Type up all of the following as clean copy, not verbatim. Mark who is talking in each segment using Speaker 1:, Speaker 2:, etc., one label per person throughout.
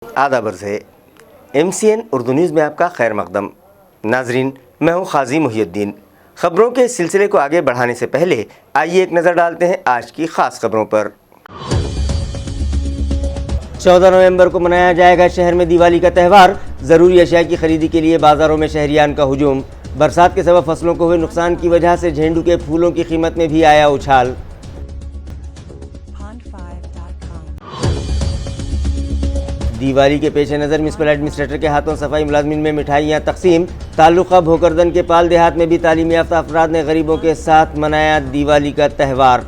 Speaker 1: आदाब अर्ज़ है। MCN उर्दू न्यूज़ में आपका खैर मकदम। नाजरीन, मैं हूँ क़ाज़ी मुहियुद्दीन। ख़बरों के सिलसिले को आगे बढ़ाने से पहले आइए एक नज़र डालते हैं आज की ख़ास खबरों पर। 14 नवंबर को मनाया जाएगा शहर में दिवाली का त्यौहार। ज़रूरी अशिया की खरीदी के लिए बाज़ारों में शहरियान का हुजूम। बरसात के सबब फसलों को हुए नुकसान की वजह से झेंडू के फूलों की कीमत में भी आया उछाल। दिवाली के पेश नज़र म्युनिसिपल एडमिनिस्ट्रेटर के हाथों सफाई मुलाजमीन में मिठाइयाँ तकसीम। ताल्लुका भोकरदन के पाल देहात में भी तालीमी याफ्ता अफराद ने गरीबों के साथ मनाया दिवाली का त्यौहार।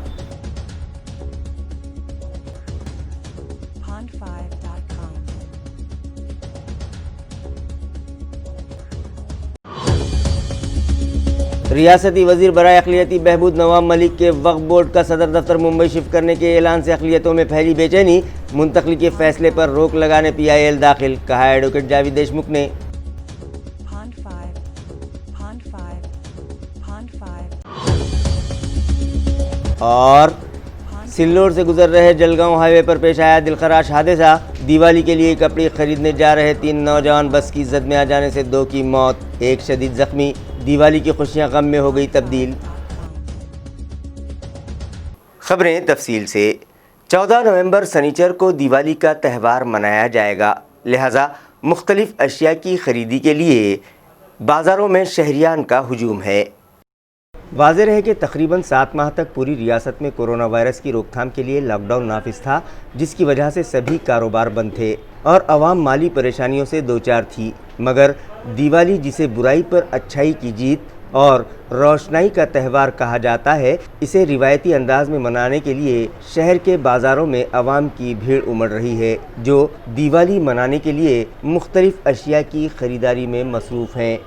Speaker 1: रियासती वजीर बराए अक़लियती बहबूद नवाब मलिक के वक्फ बोर्ड का सदर दफ्तर मुंबई शिफ्ट करने के ऐलान से अक़लियतों में फैली बेचैनी। मुंतकली के फैसले पर रोक लगाने PIL दाखिल, कहा एडवोकेट जावेद देशमुख ने। और सिल्लोड से गुजर रहे जलगांव हाईवे पर पेश आया दिलखराश हादसा। दिवाली के लिए कपड़े खरीदने जा रहे 3 नौजवान बस की जद में आ जाने से 2 की मौत, 1 शदीद जख्मी। दिवाली की खुशियां गम में हो गई तब्दील। खबरें तफसील से। 14 नवंबर सनीचर को दिवाली का त्यौहार मनाया जाएगा, लिहाजा मुख्तलिफ अशिया की खरीदी के लिए बाज़ारों में शहरियान का हुजूम है। वाज़ेह है कि तकरीबन 7 माह तक पूरी रियासत में कोरोना वायरस की रोकथाम के लिए लॉकडाउन नाफिज था, जिसकी वजह से सभी कारोबार बंद थे और अवाम माली परेशानियों से दो चार थी। मगर दिवाली, जिसे बुराई पर अच्छाई की जीत और रोशनाई का त्यौहार कहा जाता है, इसे रिवायती अंदाज में मनाने के लिए शहर के बाज़ारों में अवाम की भीड़ उमड़ रही है, जो दिवाली मनाने के लिए मुख्तलिफ अशिया की ख़रीदारी में मसरूफ़ हैं।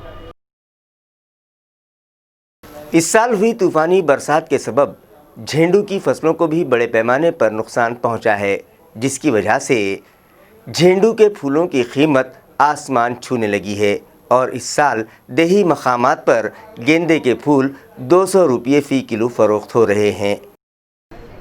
Speaker 1: इस साल हुई तूफ़ानी बरसात के सबब झेंडू की फसलों को भी बड़े पैमाने पर नुकसान पहुंचा है, जिसकी वजह से झेंडू के फूलों की कीमत आसमान छूने लगी है और इस साल देही मकामात पर गेंदे के फूल 200 रुपये फ़ी किलो फ़रोख्त हो रहे हैं।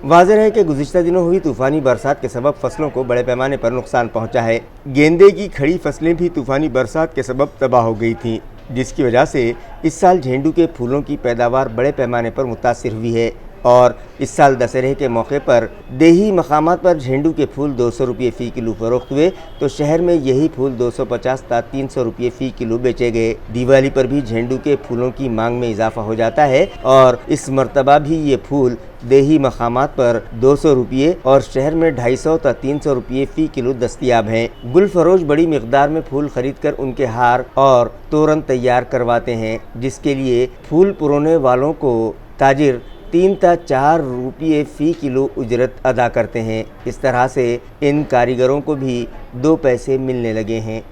Speaker 1: वाज़ेह है कि गुज़िश्ता दिनों हुई तूफ़ानी बरसात के सबब फसलों को बड़े पैमाने पर नुकसान पहुंचा है। गेंदे की खड़ी फसलें भी तूफ़ानी बरसात के सबब तबाह हो गई थीं, जिसकी वजह से इस साल झेंडू के फूलों की पैदावार बड़े पैमाने पर मुतासिर हुई है और इस साल दशहरे के मौके पर देही मकामात पर झेंडू के फूल 200 रुपये फ़ी किलो फ़रोख्त हुए, तो शहर में यही फूल 250 ता 300 रुपये फ़ी किलो बेचे गए। दिवाली पर भी झेंडू के फूलों की मांग में इजाफा हो जाता है और इस मरतबा भी ये फूल देही मकामात पर 200 रुपये और शहर में 250 ता 300 रुपये फ़ी किलो दस्तियाब हैं। गुल फरोश बड़ी मिकदार में फूल खरीद कर उनके हार और तोरण तैयार करवाते हैं, जिसके लिए फूल पुरोने वालों को ताजिर 3 ता 4 रुपये फ़ी किलो उजरत अदा करते हैं। इस तरह से इन कारीगरों को भी 2 पैसे मिलने लगे हैं।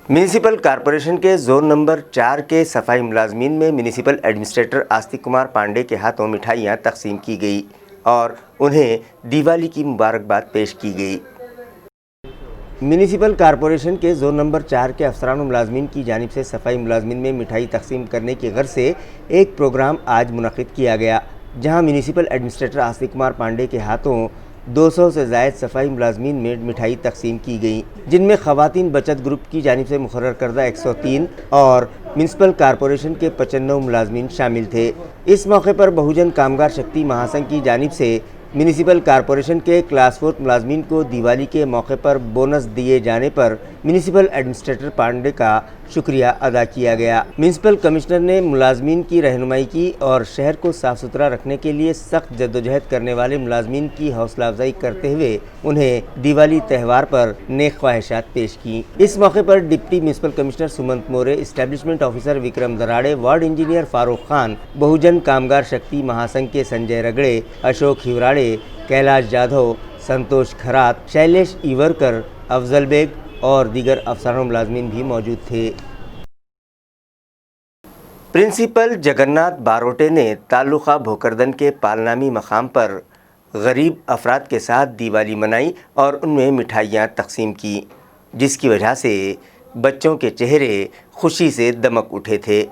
Speaker 1: म्युनिसिपल कॉरपोरेशन के जोन नंबर 4 के सफाई मुलाजमीन में म्युनिसिपल एडमिनिस्ट्रेटर आस्तिक कुमार पांडे के हाथों मिठाइयाँ तकसीम की गई और उन्हें दिवाली की मुबारकबाद पेश की गई। म्युनिसिपल कॉरपोरेशन के जोन नंबर 4 के अफसरान मुलाजमीन की जानिब से सफाई मुलाजमीन में मिठाई तकसीम करने की गर्ज से एक प्रोग्राम आज मुनक़िद किया गया, जहां म्युनिसिपल एडमिनिस्ट्रेटर आस्तिक कुमार पांडे के हाथों 200 से ज़ायद सफाई मुलाजमीन में मिठाई तकसीम की गई, जिनमें ख़वातीन बचत ग्रुप की जानिब से मुकर्रर करदा 103 और म्युनिसिपल कॉरपोरेशन के 95 मुलाजमीन शामिल थे। इस मौके पर बहुजन कामगार शक्ति महासंघ की जानिब से म्युनिसिपल कॉरपोरेशन के क्लास 4 मुलाजमीन को दिवाली के मौके पर बोनस दिए जाने पर म्युनिसिपल एडमिनिस्ट्रेटर पांडे का शुक्रिया अदा किया गया। म्युनिसिपल कमिश्नर ने मुलाजमीन की रहनुमाई की और शहर को साफ़ सुथरा रखने के लिए सख्त जद्दोजहद करने वाले मुलाजमीन की हौसला अफजाई करते हुए उन्हें दिवाली त्यौहार पर नेक ख्वाहिशात पेश की। इस मौके पर deputy municipal commissioner Sumant More, establishment officer Vikram Darade, ward engineer Farooq Khan, Bahujan Kamgar Shakti Mahasangh के संजय रगड़े, अशोक हिवराड़े, कैलाश जाधव, संतोष खरात, शैलेश इवरकर, अफजल बेग और दीगर अफसरान मुलाजमीन भी मौजूद थे। प्रिंसिपल जगन्नाथ बारोटे ने ताल्लुका भोकरदन के पालनामी मकाम पर गरीब अफराद के साथ दिवाली मनाई और उनमें मिठाइयाँ तकसीम की, जिसकी वजह से बच्चों के चेहरे खुशी से दमक उठे थे।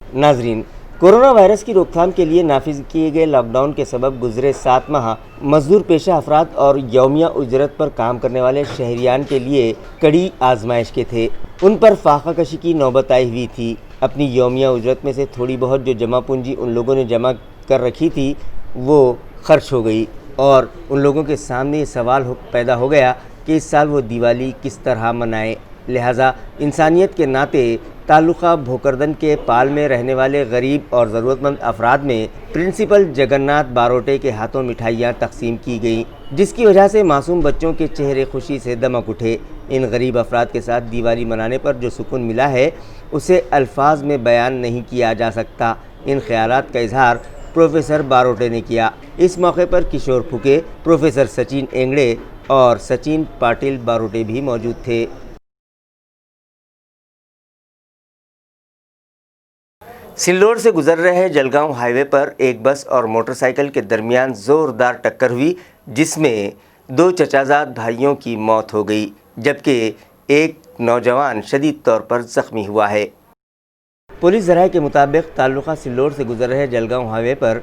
Speaker 1: नाजरीन, کورونا وائرس کی روک تھام کے لیے نافذ کیے گئے لاک ڈاؤن کے سبب گزرے 7 ماہ مزدور پیشہ افراد اور یومیہ اجرت پر کام کرنے والے شہریان کے لیے کڑی آزمائش کے تھے۔ ان پر فاقہ کشی کی نوبت آئی ہوئی تھی۔ اپنی یومیہ اجرت میں سے تھوڑی بہت جو جمع پونجی ان لوگوں نے جمع کر رکھی تھی وہ خرچ ہو گئی، اور ان لوگوں کے سامنے یہ سوال پیدا ہو گیا کہ اس سال وہ دیوالی کس طرح منائیں۔ لہٰذا انسانیت کے ناطے تعلقہ بھوکردن کے پال میں رہنے والے غریب اور ضرورت مند افراد میں پرنسپل جگناتھ باروٹے کے ہاتھوں مٹھائیاں تقسیم کی گئیں، جس کی وجہ سے معصوم بچوں کے چہرے خوشی سے دمک اٹھے۔ ان غریب افراد کے ساتھ دیوالی منانے پر جو سکون ملا ہے اسے الفاظ میں بیان نہیں کیا جا سکتا۔ ان خیالات کا اظہار پروفیسر باروٹے نے کیا۔ اس موقع پر کشور پھوکے، پروفیسر سچن اینگڑے اور سچن پاٹل باروٹے بھی موجود تھے۔ سلوڑ سے گزر رہے جلگاؤں ہائی وے پر ایک بس اور موٹر سائیکل کے درمیان زوردار ٹکر ہوئی، جس میں 2 چچازاد بھائیوں کی موت ہو گئی، جبکہ ایک نوجوان شدید طور پر زخمی ہوا ہے۔ پولیس ذرائع کے مطابق تعلقہ سلوڑ سے گزر رہے جلگاؤں ہائی وے پر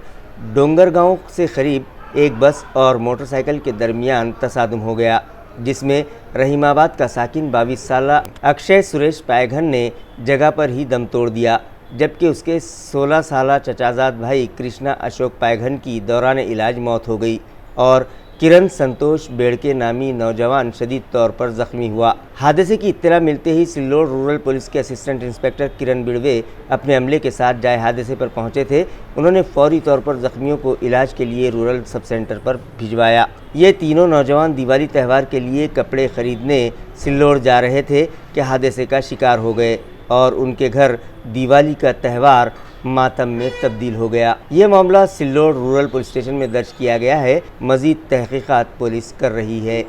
Speaker 1: ڈونگر گاؤں سے قریب ایک بس اور موٹر سائیکل کے درمیان تصادم ہو گیا، جس میں رحیم آباد کا ساکن 22 سالہ اکشے سریش پائگھن نے جگہ پر ہی دم توڑ دیا، جبکہ اس کے 16 سالہ چچازاد بھائی کرشنا اشوک پائگھن کی دوران علاج موت ہو گئی، اور کرن سنتوش بیڑکے نامی نوجوان شدید طور پر زخمی ہوا۔ حادثے کی اطلاع ملتے ہی سلوڑ رورل پولیس کے اسسٹنٹ انسپکٹر کرن بڑوے اپنے عملے کے ساتھ جائے حادثے پر پہنچے تھے۔ انہوں نے فوری طور پر زخمیوں کو علاج کے لیے رورل سب سینٹر پر بھجوایا۔ یہ تینوں نوجوان دیوالی تہوار کے لیے کپڑے خریدنے سلوڑ جا رہے تھے کہ حادثے کا شکار ہو گئے، اور ان کے گھر دیوالی کا تہوار ماتم میں تبدیل ہو گیا۔ یہ معاملہ سلوڑ رورل پولیس اسٹیشن میں درج کیا گیا ہے۔ مزید تحقیقات پولیس کر رہی ہے۔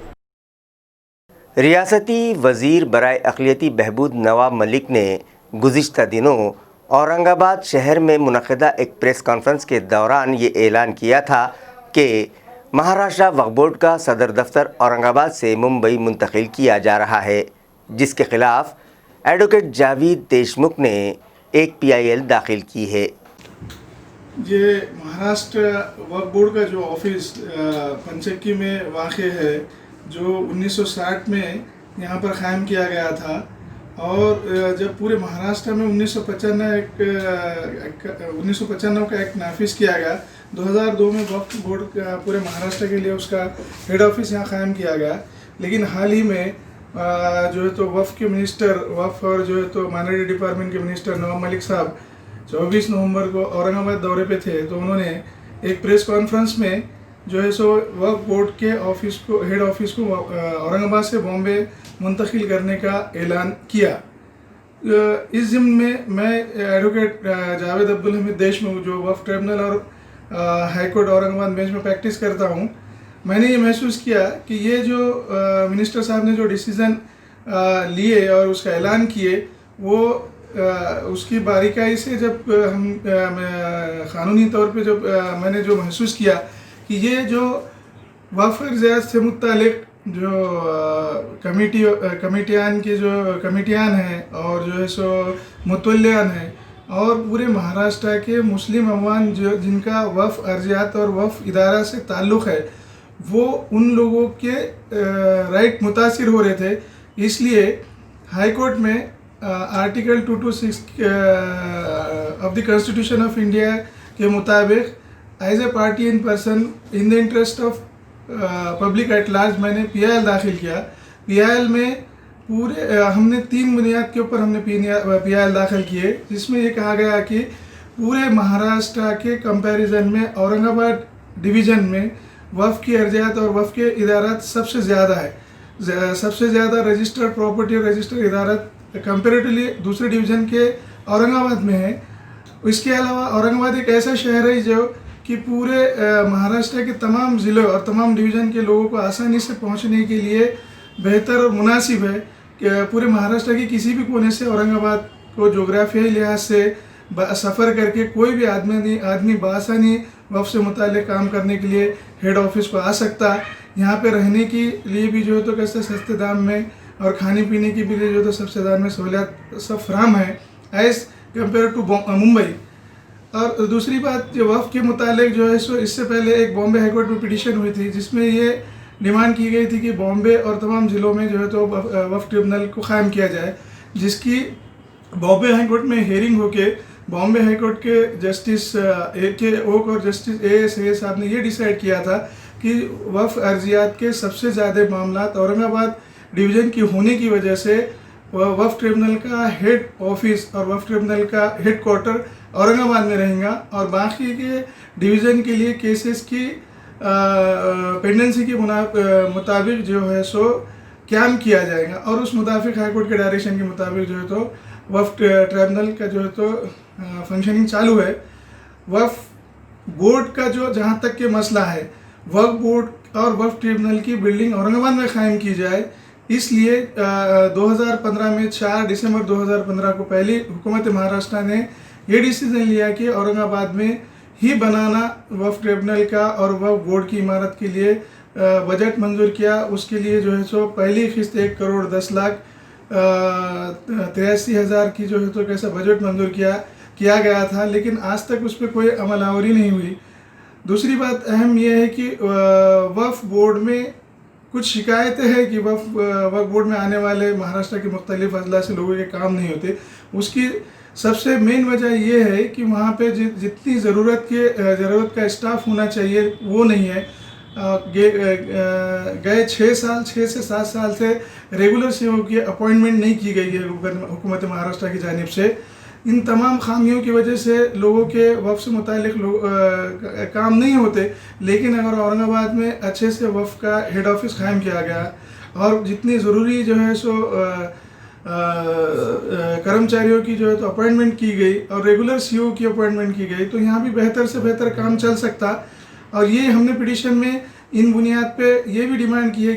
Speaker 1: ریاستی وزیر برائے اقلیتی بہبود نواب ملک نے گزشتہ دنوں اورنگ آباد شہر میں منعقدہ ایک پریس کانفرنس کے دوران یہ اعلان کیا تھا کہ مہاراشٹر وقف بورڈ کا صدر دفتر اورنگ آباد سے ممبئی منتقل کیا جا رہا ہے، جس کے خلاف ایڈوکیٹ جاوید دیشمکھ نے ایک PIL داخل کی ہے۔
Speaker 2: یہ مہاراشٹر وقف بورڈ کا جو آفس پنچکی میں واقع ہے، جو 1960 میں یہاں پر قائم کیا گیا تھا، اور جب پورے مہاراشٹر میں 1995 کا ایک نافذ کیا گیا، 2002 میں وقف بورڈ کا پورے مہاراشٹر کے لیے اس کا ہیڈ آفس یہاں قائم کیا گیا۔ لیکن حال ہی میں جو ہے تو وقف کے منسٹر وقف اور جو ہے تو مائنرٹی ڈپارٹمنٹ کے منسٹر نواب ملک صاحب 24 نومبر کو اورنگ آباد دورے پہ تھے، تو انہوں نے ایک پریس کانفرنس میں جو ہے سو وقف بورڈ کے آفس کو ہیڈ آفس کو اورنگ آباد سے بامبے منتقل کرنے کا اعلان کیا۔ اس ضمن میں ایڈوکیٹ جاوید عبدالحمید دیشمکھ جو وقف ٹریبونل اور ہائی کورٹ اورنگ آباد بینچ میں پریکٹس کرتا ہوں، میں نے یہ محسوس کیا کہ یہ جو منسٹر صاحب نے جو ڈیسیزن لیے اور اس کا اعلان کیے، وہ اس کی باریکائی سے جب ہم قانونی طور پہ جب میں نے جو محسوس کیا کہ یہ جو وقف ارضیات سے متعلق جو کمیٹیان کی جو کمیٹیان ہیں اور جو ہے سو متولیان ہیں، اور پورے مہاراشٹر کے مسلم عوام جن کا وقف ارضیات اور وقف ادارہ سے تعلق ہے، وہ ان لوگوں کے رائٹ متاثر ہو رہے تھے۔ اس لیے ہائی کورٹ میں article 226 of the constitution of India کے مطابق as a party in person in the interest of public at large میں نے PIL داخل کیا۔ PIL میں پورے ہم نے 3 بنیاد کے اوپر ہم نے PIL داخل کیے، جس میں یہ کہا گیا کہ پورے مہاراشٹر کے کمپیریزن میں اورنگ آباد ڈویژن میں وقف کی ارضیات اور وقف کے ادارات سب سے زیادہ ہے۔ سب سے زیادہ رجسٹرڈ پراپرٹی اور رجسٹرڈ ادارات کمپیریٹیولی دوسرے ڈویژن کے اورنگ آباد میں ہیں۔ اس کے علاوہ اورنگ آباد ایک ایسا شہر ہے جو کہ پورے مہاراشٹر کے تمام ضلعوں اور تمام ڈویژن کے لوگوں کو آسانی سے پہنچنے کے لیے بہتر اور مناسب ہے کہ پورے مہاراشٹر کے کسی بھی کونے سے اورنگ آباد کو جغرافیائی لحاظ سے سفر کر کے کوئی بھی آدمی بآسانی وقف سے متعلق کام کرنے کے لیے ہیڈ آفس کو آ سکتا۔ یہاں پہ رہنے کے لیے بھی جو ہے تو کیسے سستے دام میں اور کھانے پینے کی بھی جو ہے تو سب سے دام میں سہولیات سب فراہم ہے ایز کمپیئر ٹو ممبئی۔ اور دوسری بات جو وقف کے متعلق جو ہے سو اس سے پہلے ایک بامبے ہائی کورٹ میں پٹیشن ہوئی تھی جس میں یہ ڈیمانڈ کی گئی تھی کہ بامبے اور تمام ضلعوں میں جو ہے تو وقف ٹریبونل کو قائم کیا جائے، جس کی بامبے ہائی کورٹ میں ہیئرنگ ہو کے بامبے ہائی کورٹ کے جسٹس اے کے اوک اور جسٹس اے ایس اے صاحب نے یہ ڈیسائیڈ کیا تھا کہ وقف عرضیات کے سب سے زیادہ معاملات اورنگ آباد ڈویژن کی ہونے کی وجہ سے وقف ٹریبونل کا ہیڈ آفس اور وقف ٹریبونل کا ہیڈ کوارٹر اورنگ آباد میں رہیں گا، اور باقی کے ڈویژن کے لیے کیسز کی پینڈنسی کے مطابق جو ہے سو قیام کیا جائے گا، اور اس مطابق ہائی کورٹ کے ڈائریکشن کے مطابق جو ہے تو وقف ٹریبونل کا جو ہے تو فنکشننگ چالو ہے۔ وقف بورڈ کا جو جہاں تک کہ مسئلہ ہے، وقف بورڈ اور وقف ٹریبونل کی بلڈنگ اورنگ آباد میں قائم کی جائے، اس لیے 2015 میں 4 دسمبر 2015 کو پہلی حکومت مہاراشٹر نے یہ ڈیسیزن لیا کہ اورنگ آباد میں ہی بنانا وقف ٹریبونل کا، اور وقف بورڈ کی عمارت کے لیے بجٹ منظور کیا۔ اس کے لیے جو ہے سو پہلی قسط 1,10,83,000 کی جو ہے تو کیسا بجٹ منظور کیا گیا تھا، لیکن آج تک اس پہ کوئی عمل آوری نہیں ہوئی۔ دوسری بات اہم یہ ہے کہ وقف بورڈ میں کچھ شکایتیں ہیں کہ وقف بورڈ میں آنے والے مہاراشٹر کے مختلف اضلاع سے لوگوں کے کام نہیں ہوتے۔ اس کی سب سے مین وجہ یہ ہے کہ وہاں پہ جتنی ضرورت کا اسٹاف ہونا چاہیے وہ نہیں ہے۔ گئے 6 سے 7 سال سے ریگولر سیوں کی اپوائنٹمنٹ نہیں کی گئی ہے حکومت مہاراشٹر کی جانب سے۔ ان تمام خامیوں کی وجہ سے لوگوں کے وقف سے متعلق کام نہیں ہوتے، لیکن اگر اورنگ آباد میں اچھے سے وقف کا ہیڈ آفس قائم کیا گیا اور جتنی ضروری جو ہے سو کرمچاریوں کی جو ہے تو اپوائنٹمنٹ کی گئی اور ریگولر سی او کی اپوائنٹمنٹ کی گئی، تو یہاں بھی بہتر سے بہتر کام چل سکتا۔ اور یہ ہم نے پٹیشن میں ان بنیاد پہ یہ بھی ڈیمانڈ کی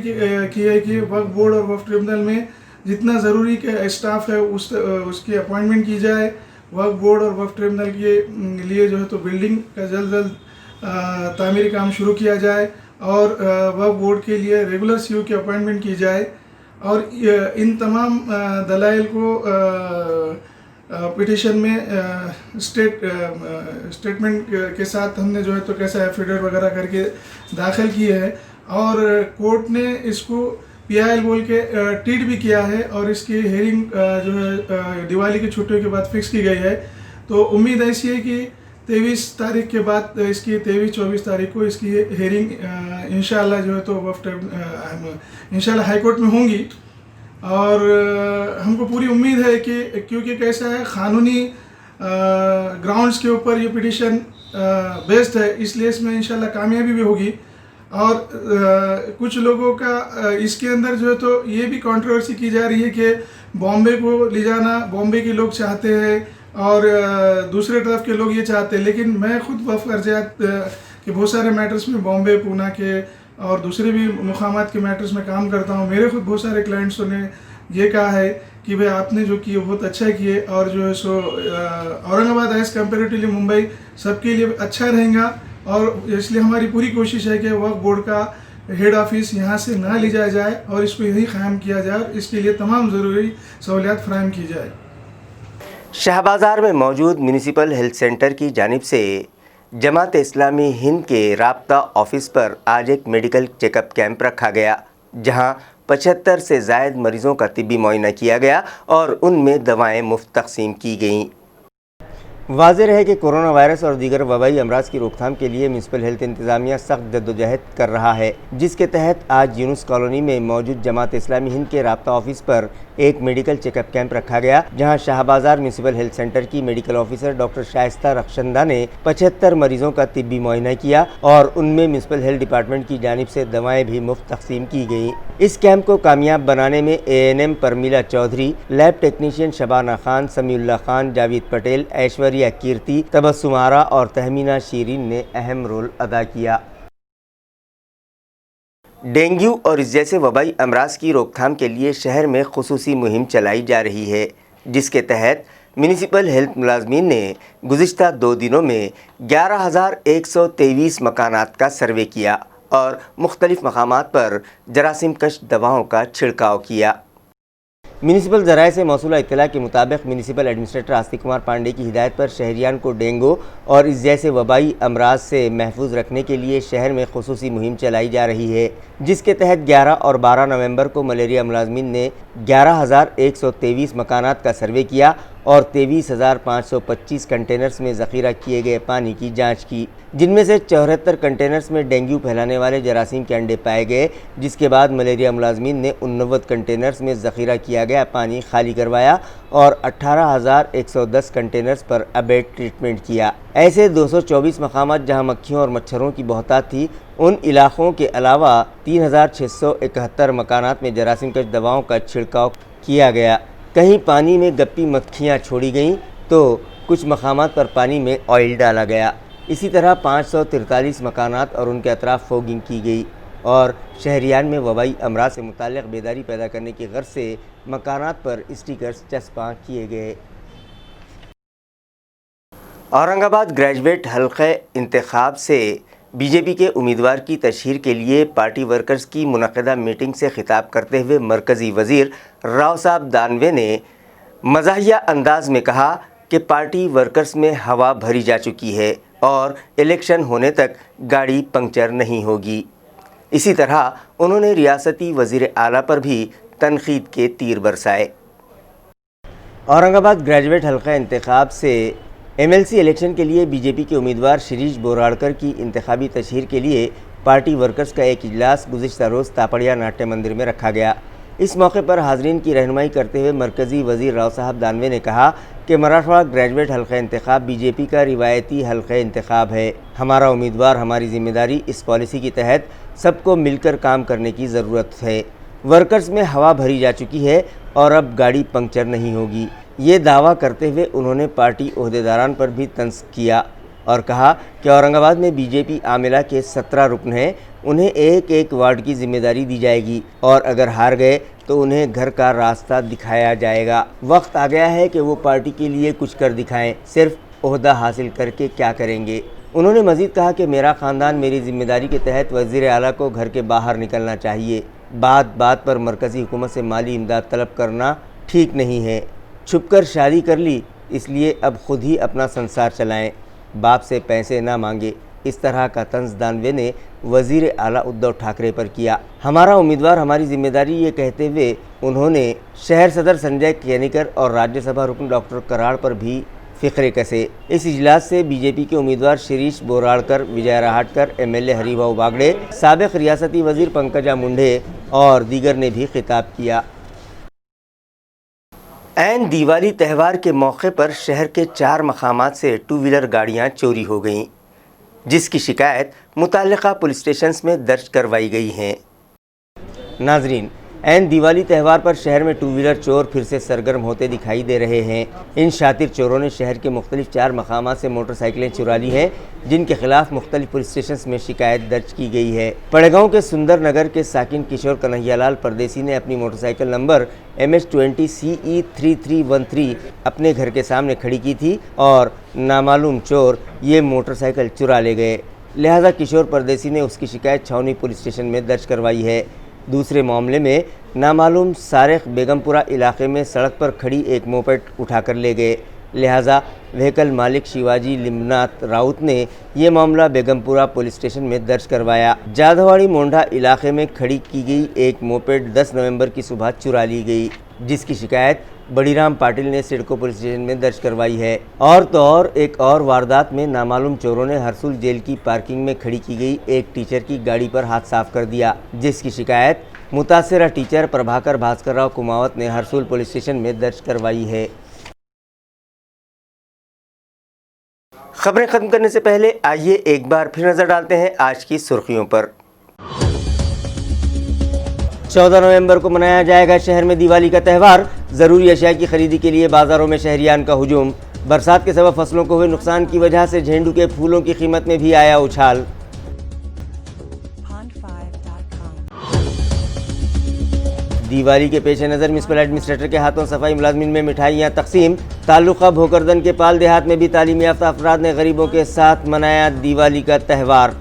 Speaker 2: ہے کہ وقف بورڈ اور وقف ٹریبونل میں جتنا ضروری اسٹاف ہے اس کی اپوائنٹمنٹ کی جائے۔ وقف بورڈ اور وقف ٹریبونل کے لیے جو ہے تو بلڈنگ کا جلد تعمیری کام شروع کیا جائے، اور وقف بورڈ کے لیے ریگولر سی او کی اپوائنٹمنٹ کی جائے، اور ان تمام دلائل کو پٹیشن میں اسٹیٹمنٹ کے ساتھ ہم نے جو ہے تو کیسا ایفیڈیوٹ وغیرہ کر کے داخل کیے ہے، اور کورٹ نے اس کو PIL بول کے ٹریٹ بھی کیا ہے، اور اس کی ہیئرنگ جو ہے دیوالی کی چھٹیوں کے بعد فکس کی گئی ہے۔ تو امید ایسی ہے کہ 23 تاریخ کے بعد اس کی 23-24 تاریخ کو اس کی ہیئرنگ انشاءاللہ جو ہے تو انشاءاللہ ہائی کورٹ میں ہوں گی، اور ہم کو پوری امید ہے کہ کیونکہ کیسا ہے قانونی گراؤنڈز کے اوپر یہ پٹیشن بیسڈ ہے، اس لیے اس میں انشاءاللہ کامیابی بھی ہوگی۔ اور کچھ لوگوں کا اس کے اندر جو ہے تو یہ بھی کنٹروورسی کی جا رہی ہے کہ بامبے کو لے جانا بامبے کے لوگ چاہتے ہیں اور دوسرے طرف کے لوگ یہ چاہتے ہیں، لیکن میں خود وقف عرضیات کے بہت سارے میٹرز میں بامبے، پونا کے اور دوسرے بھی مقامات کے میٹرز میں کام کرتا ہوں۔ میرے خود بہت سارے کلائنٹسوں نے یہ کہا ہے کہ بھئی آپ نے جو کیے بہت اچھا کیے، اور جو ہے سو اورنگ آباد ایز کمپیریٹیولی ممبئی سب کے لیے اچھا رہیں گا، اور اس لیے ہماری پوری کوشش ہے کہ وقف بورڈ کا ہیڈ آفس یہاں سے نہ لے جایا جائے اور اس کو یہیں قائم کیا جائے، اور اس کے لیے تمام ضروری سہولیات فراہم کی جائے۔
Speaker 1: شاہ بازار میں موجود میونسپل ہیلتھ سینٹر کی جانب سے جماعت اسلامی ہند کے رابطہ آفس پر آج ایک میڈیکل چیک اپ کیمپ رکھا گیا، جہاں 75 سے زائد مریضوں کا طبی معائنہ کیا گیا اور ان میں دوائیں مفت تقسیم کی گئیں۔ واضح رہے کہ کورونا وائرس اور دیگر وبائی امراض کی روک تھام کے لیے میونسپل ہیلتھ انتظامیہ سخت جدوجہد کر رہا ہے، جس کے تحت آج یونس کالونی میں موجود جماعت اسلامی ہند کے رابطہ آفس پر ایک میڈیکل چیک اپ کیمپ رکھا گیا، جہاں شاہ بازار میونسپل ہیلتھ سینٹر کی میڈیکل آفیسر ڈاکٹر شائستہ رخشندہ نے 75 مریضوں کا طبی معائنہ کیا اور ان میں میونسپل ہیلتھ ڈپارٹمنٹ کی جانب سے دوائیں بھی مفت تقسیم کی گئیں۔ اس کیمپ کو کامیاب بنانے میں ANM Pramila Chaudhary, lab technician Shabana Khan, Samiullah Khan, Javed Patel, Aishwarya Kirti, Tabassum Ara اور تہمینہ شیرین نے اہم رول ادا کیا۔ ڈینگیو اور اس جیسے وبائی امراض کی روک تھام کے لیے شہر میں خصوصی مہم چلائی جا رہی ہے، جس کے تحت میونسپل ہیلتھ ملازمین نے گزشتہ 2 دنوں میں 11,123 مکانات کا سروے کیا اور مختلف مقامات پر جراثیم کش دواؤں کا چھڑکاؤ کیا۔ म्यूनिसिपल ज़राए से मौसूला इत्तला के मुताबिक म्यूनिसिपल एडमिनिस्ट्रेटर आस्तिक कुमार पांडे की हिदायत पर शहरियान को डेंगू और इस जैसे वबाई अमराज से महफूज रखने के लिए शहर में खुसूसी मुहिम चलाई जा रही है, जिसके तहत 11 और 12 नवंबर को मलेरिया मुलाजमीन ने 11,123 मकानात का सर्वे किया और 23,525 कंटेनर्स में ज़ख़ीरा किए गए पानी की जांच की, जिनमें से 74 कंटेनर्स में डेंगू फैलाने वाले जरासीम के अंडे पाए गए, जिसके बाद मलेरिया मुलाजमीन ने 89 कंटेनर्स में ज़ख़ीरा किया गया पानी खाली करवाया और 18,110 कंटेनर्स पर अबेट ट्रीटमेंट किया। ऐसे 224 मकामात जहां मक्खियों और मच्छरों की बहुतात थी, उन इलाक़ों के अलावा 3,671 मकानात में जरासीम कश दवाओं का छिड़काव किया गया। कहीं पानी में गप्पी मक्खियाँ छोड़ी गईं तो कुछ मकामात पर पानी में ऑयल डाला गया। इसी तरह 543 मकानात और उनके अतराफ़ फोगिंग की गई और शहरियान में वबाई अमराज से मुताल्लिक़ बेदारी पैदा करने की गर्ज से मकानात पर स्टिकर्स चस्पा किए गए। औरंगाबाद ग्रेजुएट हल्क़े इंतखाब से बीजेपी के उम्मीदवार की तशहीर के लिए पार्टी वर्कर्स की मुनक़दा मीटिंग से खिताब करते हुए मरकज़ी वज़ीर राव साहब दानवे ने मज़ाहिया अंदाज में कहा कि पार्टी वर्कर्स में हवा भरी जा चुकी है और इलेक्शन होने तक गाड़ी पंक्चर नहीं होगी। इसी तरह उन्होंने रियासती वज़ीर आला पर भी तनक़ीद के तीर बरसाए। औरंगाबाद ग्रेजुएट हल्क़ा इंतखाब से MLC इलेक्शन के लिए बीजेपी के उम्मीदवार शिरीष बोराड़कर की इंतखाबी तशहीर के लिए पार्टी वर्कर्स का एक इजलास गुज़िश्ता रोज़ तापड़िया नाट्य मंदिर में रखा गया। इस मौके पर हाज़रीन की रहनुमाई करते हुए मरकज़ी वज़ीर राव साहब दानवे ने कहा कि मराठवाड़ा ग्रेजुएट हल्क़ा इंतखाब बीजेपी का रिवायती हल्क़ा इंतखाब है। हमारा उम्मीदवार, हमारी ज़िम्मेदारी, इस पॉलिसी के तहत सबको मिलकर काम करने की ज़रूरत है। वर्कर्स में हवा भरी जा चुकी है और अब गाड़ी पंक्चर नहीं होगी। ये दावा करते हुए उन्होंने पार्टी ओहदेदारान पर भी तंज़ किया और कहा कि औरंगाबाद में बीजेपी आमिला के 17 रुकन हैं, उन्हें एक एक वार्ड की जिम्मेदारी दी जाएगी और अगर हार गए तो उन्हें घर का रास्ता दिखाया जाएगा। वक्त आ गया है कि वो पार्टी के लिए कुछ कर दिखाएं, सिर्फ ओहदा हासिल करके क्या करेंगे। उन्होंने मज़ीद कहा कि मेरा ख़ानदान मेरी ज़िम्मेदारी के तहत वज़ीर आला को घर के बाहर निकलना चाहिए। बात बात पर मरकज़ी हुकूमत से माली इमदाद तलब करना ठीक नहीं है। छुपकर शादी कर ली, इसलिए अब खुद ही अपना संसार चलाएं, बाप से पैसे ना मांगे। इस तरह का तंज़ दानवे ने वज़ीर आला उद्धव ठाकरे पर किया। हमारा उम्मीदवार, हमारी ज़िम्मेदारी, ये कहते हुए उन्होंने शहर सदर संजय केनिकर और राज्यसभा रुकन डॉक्टर कराड़ पर भी फ़िक्रे कसे। इस इजलास से बीजेपी के उम्मीदवार शिरीष बोराड़कर, विजय राहटकर, MLA हरिभाऊ बागड़े, साबिक़ रियासती वज़ीर पंकजा मुंडे और दीगर ने भी खिताब किया। ऐन दिवाली त्यौहार के मौके पर शहर के 4 मकामात से 2 व्हीलर गाड़ियां चोरी हो गईं, जिसकी शिकायत मुताल्लिक़ा पुलिस स्टेशन में दर्ज करवाई गई हैं। नाजरीन, ऐन दिवाली त्यौहार पर शहर में 2 व्हीलर चोर फिर से सरगर्म होते दिखाई दे रहे हैं। इन शातिर चोरों ने शहर के मुख्तलिफ 4 मकामात से मोटरसाइकिलें चुरा ली हैं, जिनके खिलाफ मुख्तलिफ पुलिस स्टेशन में शिकायत दर्ज की गई है। पड़ेगांव के सुंदर नगर के साकिन किशोर कन्हैयालाल परदेसी ने अपनी मोटरसाइकिल नंबर MH20 CE 3313 अपने घर के सामने खड़ी की थी और नामालूम चोर ये मोटरसाइकिल चुरा ले गए। लिहाजा किशोर परदेसी ने उसकी शिकायत छावनी पुलिस स्टेशन में दर्ज करवाई है। दूसरे मामले में नामालूम सारिक बेगमपुरा इलाके में सड़क पर खड़ी एक मोपेड उठाकर ले गए। लिहाजा व्हीकल मालिक शिवाजी लिम्बनाथ राउत ने ये मामला बेगमपुरा पुलिस स्टेशन में दर्ज करवाया। जाधववाड़ी मोंढा इलाके में खड़ी की गई एक मोपेड 10 नवंबर की सुबह चुरा ली गई, जिसकी शिकायत बड़ीराम पाटिल ने सिडको पुलिस स्टेशन में दर्ज करवाई है। और तो और एक और वारदात में नामालूम चोरों ने हरसुल जेल की पार्किंग में खड़ी की गई एक टीचर की गाड़ी पर हाथ साफ कर दिया, जिसकी शिकायत मुतासिरा टीचर प्रभाकर भास्कर राव कुमावत ने हरसुल पुलिस स्टेशन में दर्ज करवाई है। खबरें खत्म करने से पहले आइए एक बार फिर नजर डालते हैं आज की सुर्खियों पर। 14 नवंबर को मनाया जाएगा शहर में दिवाली का त्यौहार। ज़रूरी अशिया की खरीदी के लिए बाज़ारों में शहरियान का हुजूम। बरसात के सबब फसलों को हुए नुकसान की वजह से झेंडू के फूलों की कीमत में भी आया उछाल। दिवाली के पेश नज़र म्यूनिसिपल एडमिनिस्ट्रेटर के हाथों सफाई मुलाजमीन में मिठाइयाँ तकसीम। ताल्लुका भोकरदन के पाल देहात में भी तालीमी याफ्ता अफराद ने गरीबों के साथ मनाया दिवाली का त्यौहार।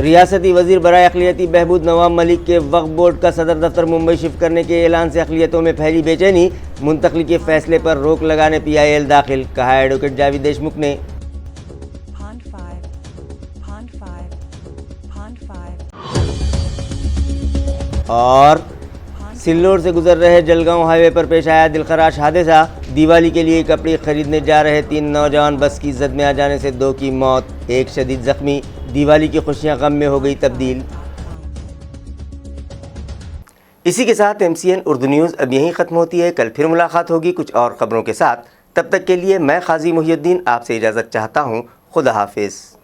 Speaker 1: ریاستی وزیر برائے اقلیتی بہبود نواب ملک کے وقف بورڈ کا صدر دفتر ممبئی شفٹ کرنے کے اعلان سے اقلیتوں میں پھیلی بے چینی، منتقلی کے فیصلے پر روک لگانے پی آئی ایل داخل، کہا ایڈوکیٹ جاوید دیشمکھ نے۔ اور سلوڑ سے گزر رہے جلگاؤں ہائی وے پر پیش آیا دلخراش حادثہ، دیوالی کے لیے کپڑے خریدنے جا رہے 3 نوجوان بس کی زد میں آ جانے سے 2 کی موت، 1 شدید زخمی، دیوالی کی خوشیاں غم میں ہو گئی تبدیل۔ اسی کے ساتھ MCN اردو نیوز اب یہیں ختم ہوتی ہے، کل پھر ملاقات ہوگی کچھ اور خبروں کے ساتھ، تب تک کے لیے میں قاضی محی الدین آپ سے اجازت چاہتا ہوں، خدا حافظ۔